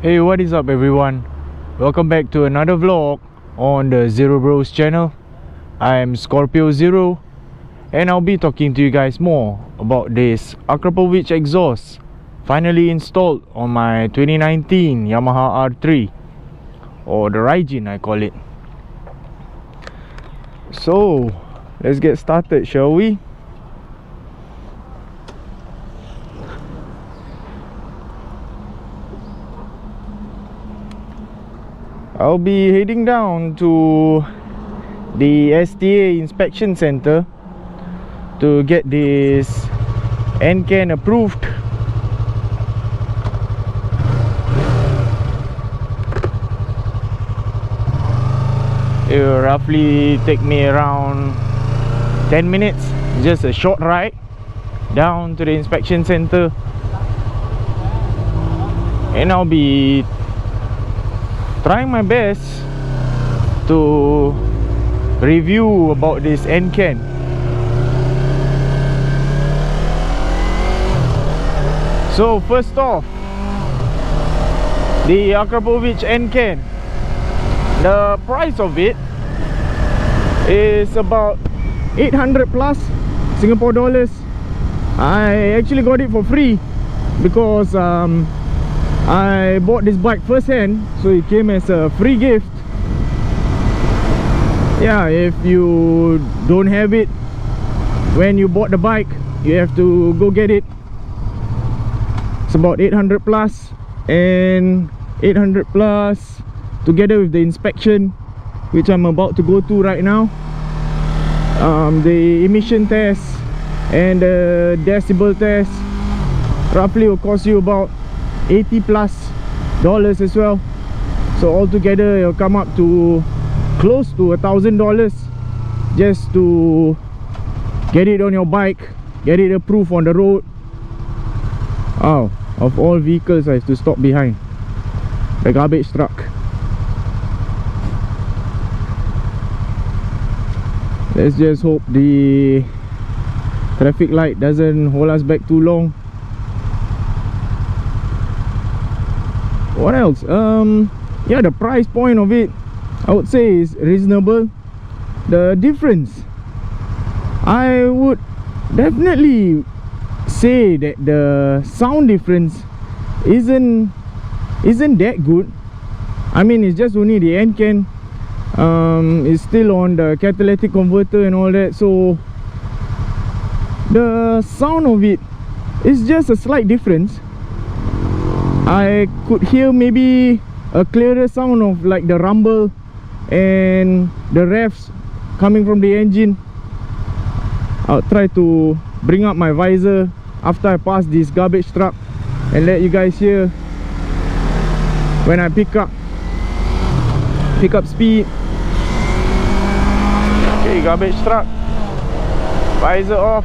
Hey, what is up everyone? Welcome back to another vlog on the Zero Bros channel. I am Scorpio Zero and I'll be talking to you guys more about this Akrapovic exhaust finally installed on my 2019 Yamaha R3, or the Raijin I call it. So let's get started, shall we? I'll be heading down to the STA inspection center to get this NCAN approved. It will roughly take me around 10 minutes, just a short ride down to the inspection center, and I'll be trying my best to review about this NCAN. So first off, the Akrapovic NCAN, the price of it is about 800 plus Singapore dollars. I actually got it for free because I bought this bike first hand, so it came as a free gift. Yeah, if you don't have it when you bought the bike, you have to go get it. It's about 800 plus, and 800 plus together with the inspection, which I'm about to go to right now, the emission test and the decibel test roughly will cost you about 80 plus dollars as well. So altogether it'll come up to close to $1,000 just to get it on your bike, get it approved on the road. Oh, of all vehicles I have to stop behind the garbage truck. Let's just hope the traffic light doesn't hold us back too long. What else? Yeah, the price point of it, I would say, is reasonable. The difference, I would definitely say that the sound difference isn't that good. I mean, it's just only the NCAN. It's still on the catalytic converter and all that, so the sound of it is just a slight difference. I could hear maybe a clearer sound of like the rumble and the revs coming from the engine. I'll try to bring up my visor after I pass this garbage truck and let you guys hear when I pick up speed. Okay, garbage truck, visor off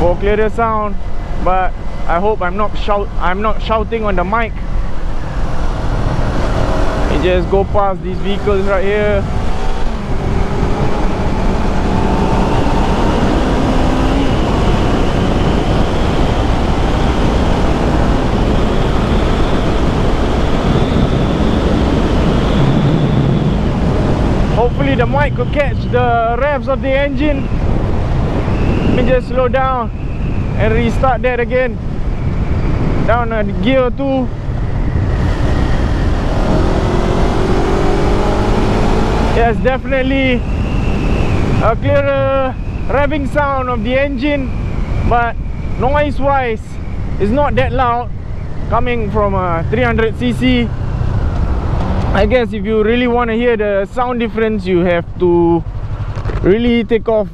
for clearer sound, but I hope I'm not shouting on the mic. You just go past these vehicles right here. Hopefully the mic could catch the revs of the engine. Let me just slow down and restart that again. Down at gear 2. Yes, definitely a clearer revving sound of the engine, but noise wise it's not that loud coming from a 300cc. I guess if you really want to hear the sound difference, you have to really take off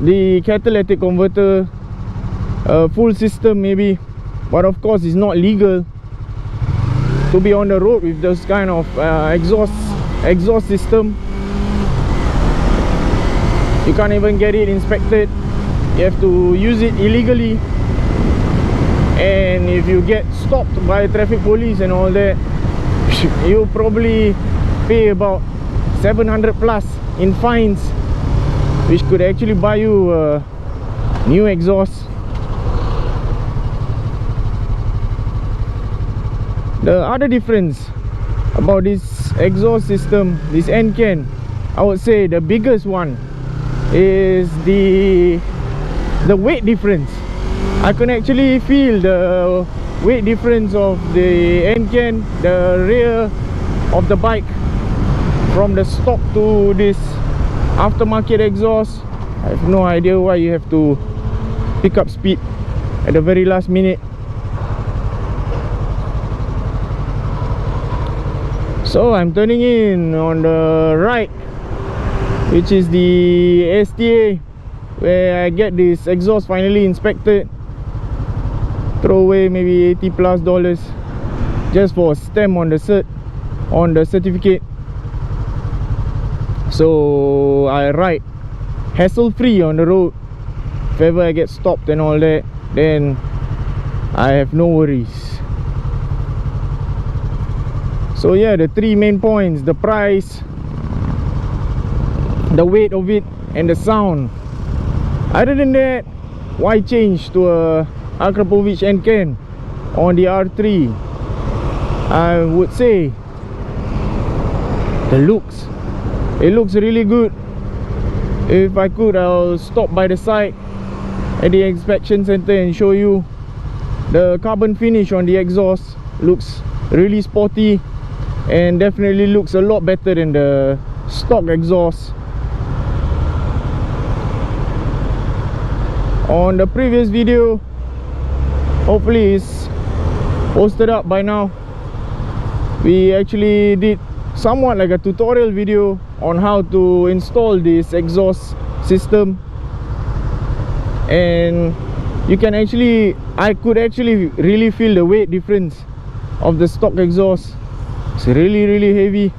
the catalytic converter, full system maybe. But of course it's not legal to be on the road with this kind of exhaust system. You can't even get it inspected. You have to use it illegally, and if you get stopped by traffic police and all that, you probably pay about 700 plus in fines, which could actually buy you a new exhaust. The other difference about this exhaust system, this end can, I would say the biggest one is the weight difference. I can actually feel the weight difference of the end can, the rear of the bike, from the stock to this aftermarket exhaust. I have no idea why you have to pick up speed at the very last minute. So I'm turning in on the right, which is the STA, where I get this exhaust finally inspected. Throw away maybe $80+ just for a stamp on the certificate. So I ride hassle free on the road. If ever I get stopped and all that, then I have no worries. So yeah, the three main points: the price, the weight of it, and the sound. Other than that, why change to a Akrapovic end can on the R3? I would say the looks. It looks really good. If I could, I'll stop by the side at the inspection center and show you. The carbon finish on the exhaust looks really sporty and definitely looks a lot better than the stock exhaust. On the previous video, hopefully it's posted up by now, we actually did somewhat like a tutorial video on how to install this exhaust system. And you can actually, I could actually really feel the weight difference of the stock exhaust. It's really heavy.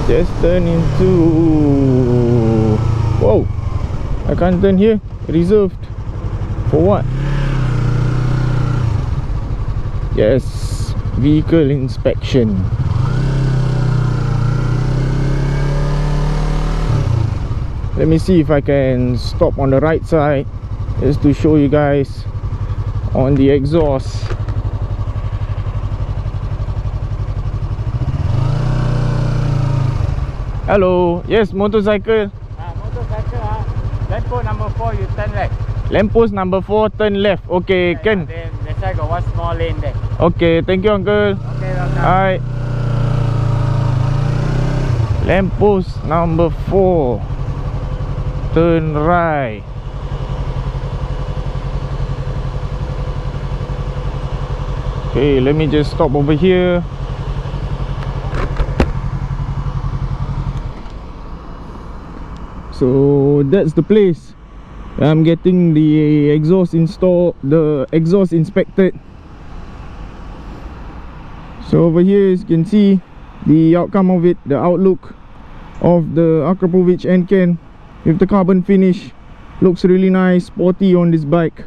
Just turn into... Whoa, I can't turn here. Reserved. For what? Yes, vehicle inspection. Let me see if I can stop on the right side just to show you guys on the exhaust. Hello, yes, motorcycle. Motorcycle, lamppost number 4, you turn left. Lamppost number 4, turn left. Okay, Yeah, can. then that side got one small lane there. Okay, thank you, uncle. Okay, welcome. Alright. Lamppost number 4, turn right. Okay, let me just stop over here. So that's the place I'm getting the exhaust installed, the exhaust inspected. So over here as you can see the outcome of it, the outlook of the Akrapovic end can with the carbon finish. Looks really nice, sporty on this bike.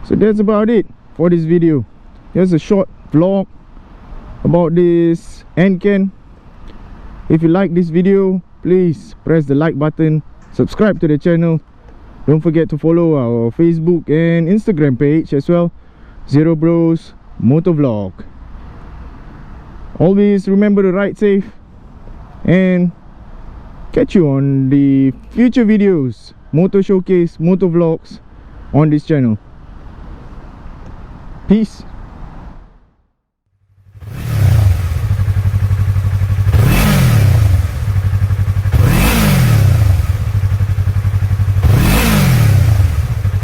So that's about it for this video. Here's a short vlog about this end can. If you like this video, please press the like button, subscribe to the channel. Don't forget to follow our Facebook and Instagram page as well, Zero Bros Motovlog. Always remember to ride safe, and catch you on the future videos, moto showcase, motovlogs on this channel. Peace.